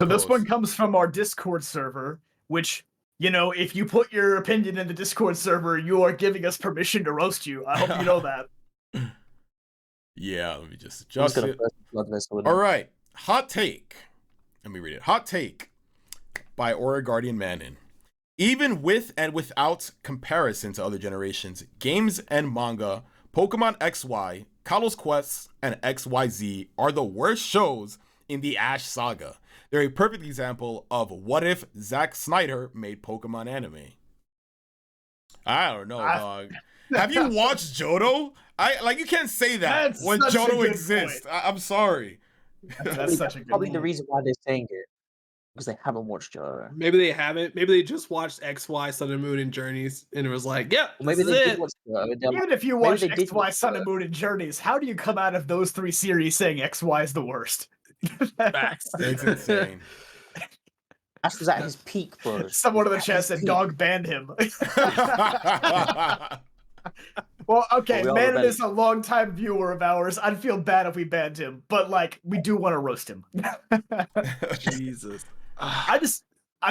So this one post. comes from our Discord server, which, you know, if you put your opinion in the Discord server, you are giving us permission to roast you. I hope you know that. Yeah, let me just Who's adjust gonna it. first blood vessel? All right, hot take. Let me read it. Hot take by Aura Guardian Manon. Even with and without comparison to other generations, games and manga, Pokemon XY, Kalos Quest, and XYZ are the worst shows in the Ash saga. They're a perfect example of what if Zack Snyder made Pokemon anime. I don't know, dog. Have you watched Johto? You can't say that That's when such a Johto good exists. point. I'm sorry. That's such a good Probably the point. reason why they're saying it because they haven't watched Johto. Maybe they haven't. Maybe they just watched XY, Sun and Moon, and Journeys, and it was like, yeah, Or maybe this they is did it. watch Johto. Even if you maybe watch they did XY, watch Sun Johto. and Moon, and Journeys, how do you come out of those three series saying XY is the worst? Facts. It's insane. Ash was at his peak, bro. Someone in the chat said dog banned him. Well, okay, Well, we are Manon rebelling. is a longtime viewer of ours. I'd feel bad if we banned him, but like, we do want to roast him. Jesus. I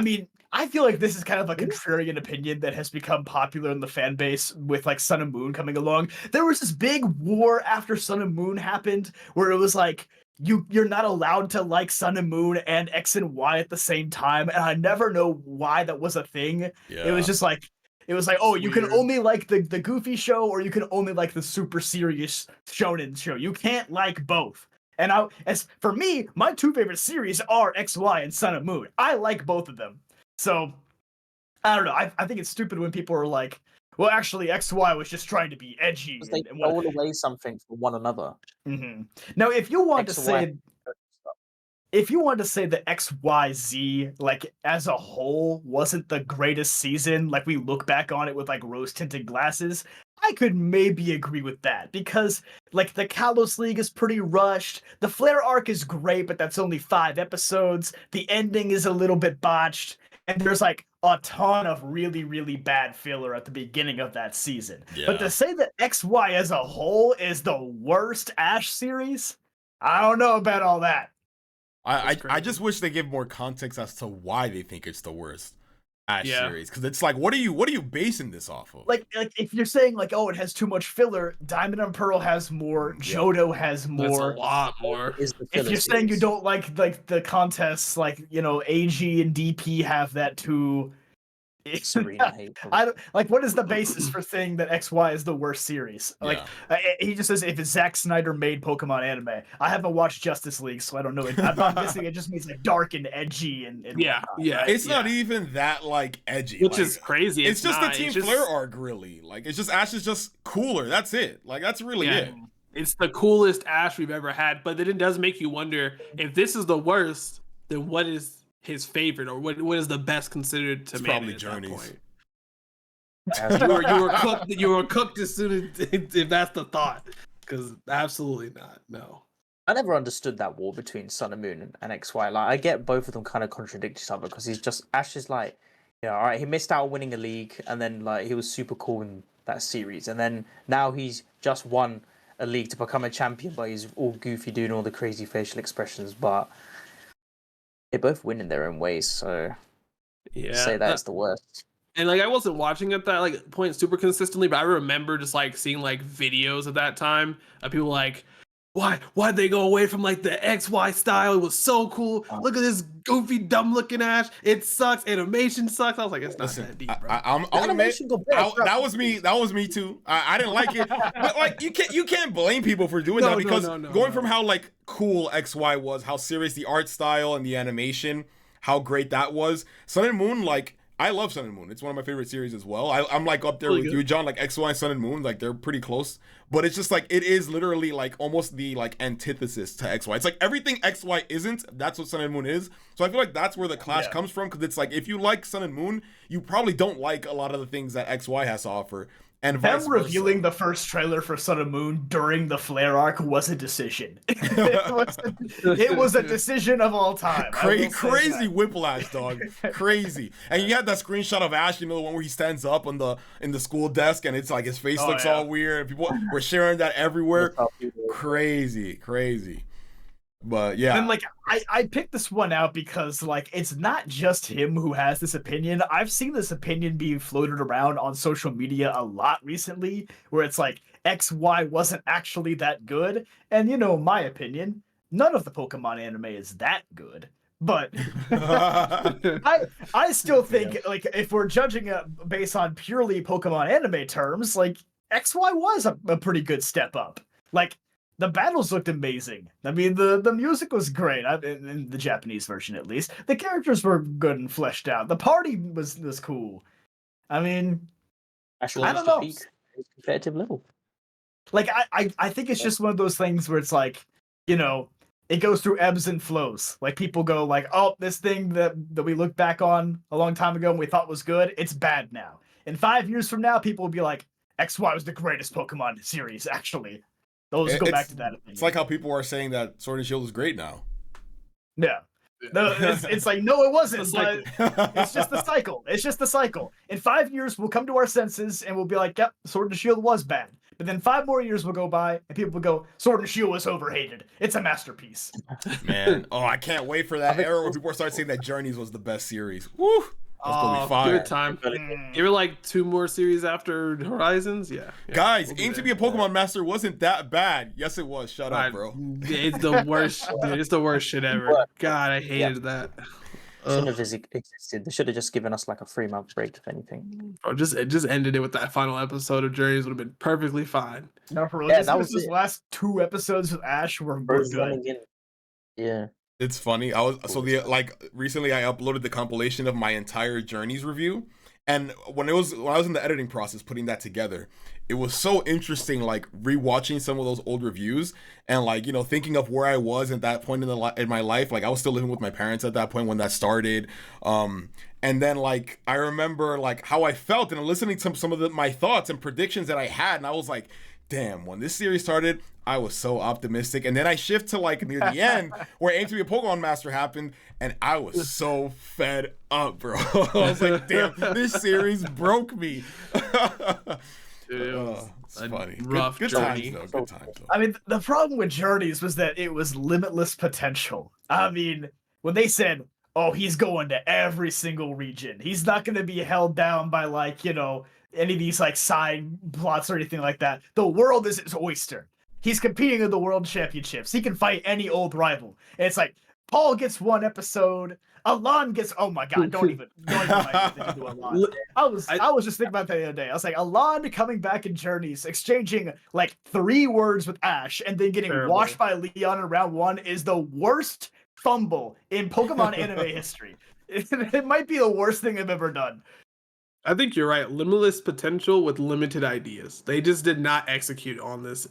mean, I feel like this is kind of a contrarian opinion that has become popular in the fan base with like Sun and Moon coming along. There was this big war after Sun and Moon happened where it was like you're not allowed to like Sun and Moon and X and Y at the same time, and I never know why that was a thing. Yeah. It was just like oh, you can Weird. only like the goofy show or you can only like the super serious shonen show. You can't like both. And as for me, my two favorite series are XY and Sun and Moon. I like both of them. So, I don't know. I think it's stupid when people are like, well, actually, XY was just trying to be edgy. Because they And stole away something from one another. Mm-hmm. Now, if you want to XY. say... If you want to say that XYZ, like, as a whole, wasn't the greatest season, like, we look back on it with, like, rose-tinted glasses, I could maybe agree with that, because, like, the Kalos League is pretty rushed, the Flare arc is great, but that's only 5 episodes, the ending is a little bit botched, and there's, like, a ton of really, really bad filler at the beginning of that season. Yeah. But to say that XY as a whole is the worst Ash series, I don't know about all that. I just wish they give more context as to why they think it's the worst Ash series, because it's like, what are you basing this off of? Like if you're saying like, oh, it has too much filler, Diamond and Pearl has more, Johto has more. That's a lot more. If you're saying you don't like the contests, like, you know, AG and DP have that too. Serena hate. I don't like. What is the basis for saying that XY is the worst series? Like, he just says if Zack Snyder made Pokemon anime. I haven't watched Justice League, so I don't know. I'm not guessing it just means like dark and edgy and yeah, whatnot, yeah. right? It's not even that like edgy, which like, is crazy. It's just not. the Team Flare arc, really. Like, it's just Ash is just cooler. That's it. Like, that's really it. It's the coolest Ash we've ever had, but then it does make you wonder if this is the worst. Then what is his favorite, or what is the best considered to me? Probably Journeys. You were cooked as soon as if that's the thought, because absolutely not. No, I never understood that war between Sun and Moon and XY. Like, I get both of them kind of contradict each other because Ash is like, yeah, all right, he missed out on winning a league, and then like he was super cool in that series, and then now he's just won a league to become a champion, but he's all goofy doing all the crazy facial expressions. But they both win in their own ways, so say that's the worst. And like, I wasn't watching at that like point super consistently, but I remember just like seeing like videos at that time of people like, why'd they go away from like the XY style? It was so cool. Look at this goofy, dumb looking Ash. It sucks. Animation sucks. I was like, it's not that deep, bro. I'll admit, that was me. That was me too. I didn't like it, but like you can't blame people for doing that, because going from how like cool XY was, how serious the art style and the animation, how great that was. Sun and Moon, like, I love Sun and Moon. It's one of my favorite series as well. I'm like up there with you, John. Like XY, Sun and Moon, like they're pretty close. But it's just like, it is literally like almost the like antithesis to XY. It's like everything XY isn't, that's what Sun and Moon is. So I feel like that's where the clash comes from, because it's like, if you like Sun and Moon, you probably don't like a lot of the things that XY has to offer. And vice them revealing the first trailer for Sun and Moon during the Flare arc was a decision. it was a decision of all time. Crazy whiplash, dog. Crazy. And you had that screenshot of Ash, you know, the one where he stands up in the school desk and it's like his face looks all weird. People were sharing that everywhere. Crazy. But yeah. And like I picked this one out because like it's not just him who has this opinion. I've seen this opinion being floated around on social media a lot recently, where it's like XY wasn't actually that good. And my opinion, none of the Pokemon anime is that good. But I still think like if we're judging it based on purely Pokemon anime terms, like XY was a pretty good step up. Like the battles looked amazing. I mean, the music was great in the Japanese version, at least. The characters were good and fleshed out. The party was cool. I mean, Actually, I don't know. Competitive level. Like I think it's just one of those things where it's like, it goes through ebbs and flows. Like people go like, oh, this thing that we looked back on a long time ago and we thought was good, it's bad now. In 5 years from now, people will be like, XY was the greatest Pokemon series, actually. Those go back to that opinion. It's like how people are saying that Sword and Shield is great now. Yeah. No, it's like, no, it wasn't. But it's just the cycle. It's just the cycle. In 5 years, we'll come to our senses and we'll be like, yep, Sword and Shield was bad. But then 5 more years will go by and people will go, Sword and Shield was overhated. It's a masterpiece. Man, I can't wait for that era where people start saying that Journeys was the best series. Woo! That's gonna be fire. Good time. Give it like 2 more series after Horizons. Yeah. Guys, Aim to be a Pokemon Master wasn't that bad. Yes, it was. Shut up, bro. It's the worst. Dude, it's the worst shit ever. God, I hated that. Shouldn't have existed. They should have just given us like a 3-month break, if anything. Or just ended it with that final episode of Journeys would have been perfectly fine. No, for real. Yeah, that was those last 2 episodes with Ash were good. Yeah. It's funny. Recently I uploaded the compilation of my entire Journeys review, and when I was in the editing process putting that together, it was so interesting, like rewatching some of those old reviews and like thinking of where I was at that point in my life. Like I was still living with my parents at that point when that started, and then like I remember like how I felt and listening to some of my thoughts and predictions that I had, and I was like, damn, when this series started, I was so optimistic. And then I shift to like near the end where Aim to be a Pokemon Master happened, and I was so fed up, bro. I was like, damn, this series broke me. It's funny. Rough good journey. Times, though. Good times, though. I mean, the problem with Journeys was that it was limitless potential. I mean, when they said, oh, he's going to every single region, he's not going to be held down by like, any of these like side plots or anything like that. The world is his oyster. He's competing in the world championships. He can fight any old rival. And it's like Paul gets 1 episode. Alon gets. Oh my god! Don't even do Alon. I was just thinking about that the other day. I was like, Alon coming back in Journeys, exchanging like 3 words with Ash, and then getting washed by Leon in round 1 is the worst fumble in Pokemon anime history. It might be the worst thing I've ever done. I think you're right. Limitless potential with limited ideas. They just did not execute on this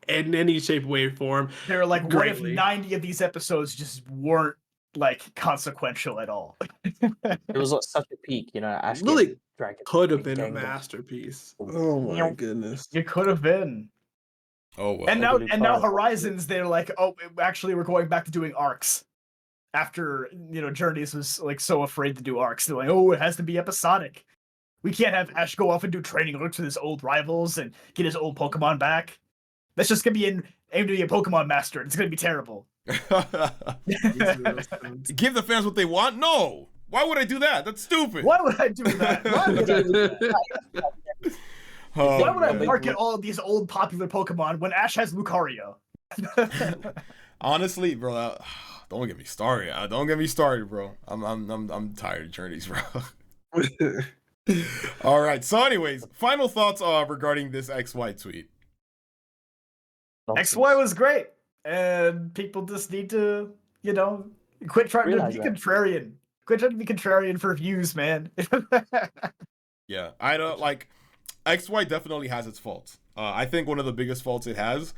in any shape, way, form. They're like, greatly. What if 90 of these episodes just weren't like consequential at all? It was like such a peak, Ash really could have been a masterpiece. Oh my goodness, it could have been. Oh well. And now Horizons, they're like, oh, actually, we're going back to doing arcs. After Journeys was like so afraid to do arcs, they're like, oh, it has to be episodic. We can't have Ash go off and do training looks with his old rivals and get his old Pokemon back. That's just gonna be Aim to be a Pokemon Master. It's gonna be terrible. Give the fans what they want? No. Why would I do that? That's stupid. Why would I do that? Why would I market all of these old popular Pokemon when Ash has Lucario? Honestly, bro, don't get me started. Don't get me started, bro. I'm tired of Journeys, bro. All right. So, anyways, final thoughts regarding this XY tweet. XY was great, and people just need to, quit trying to be contrarian. Quit trying to be contrarian for views, man. Yeah, I don't like. XY definitely has its faults. I think one of the biggest faults it has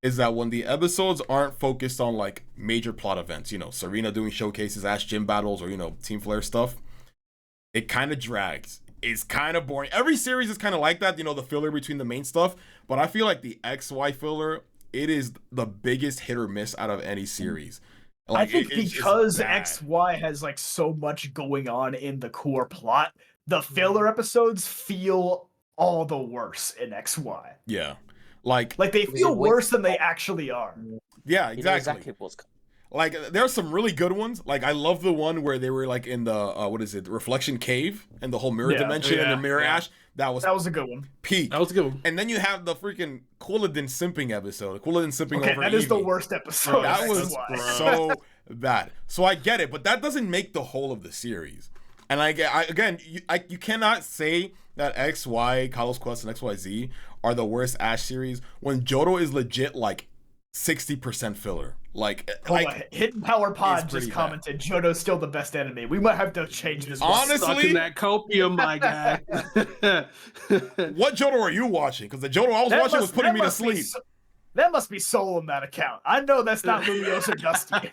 is that when the episodes aren't focused on like major plot events, Serena doing showcases, Ash gym battles, or Team Flare stuff, it kind of drags. It's kind of boring. Every series is kind of like that, the filler between the main stuff. But I feel like the XY filler, it is the biggest hit or miss out of any series. Like, I think because XY has like so much going on in the core plot, the filler episodes feel all the worse in XY. Yeah. Like they feel worse than they actually are. Yeah, exactly. What's coming. Like there's some really good ones. Like I love the one where they were like in the what is it, the reflection cave and the whole mirror dimension and the mirror ash. That was a good one. Peak. That was a good one. And then you have the freaking Cooladin simping episode. Cooladin simping over that is Eevee. the worst episode. That was so bad. So I get it, but that doesn't make the whole of the series. And you cannot say that XY, Kalos Quest, and XYZ are the worst Ash series when Johto is legit like 60% filler. Hidden Power Pod just commented, Johto's still the best enemy. We might have to change this. Honestly, stuck in that copium, my guy. What Johto are you watching? Because the Johto I was watching was putting me to sleep. That must be Soul in that account. I know that's not Lumiose or Dusty.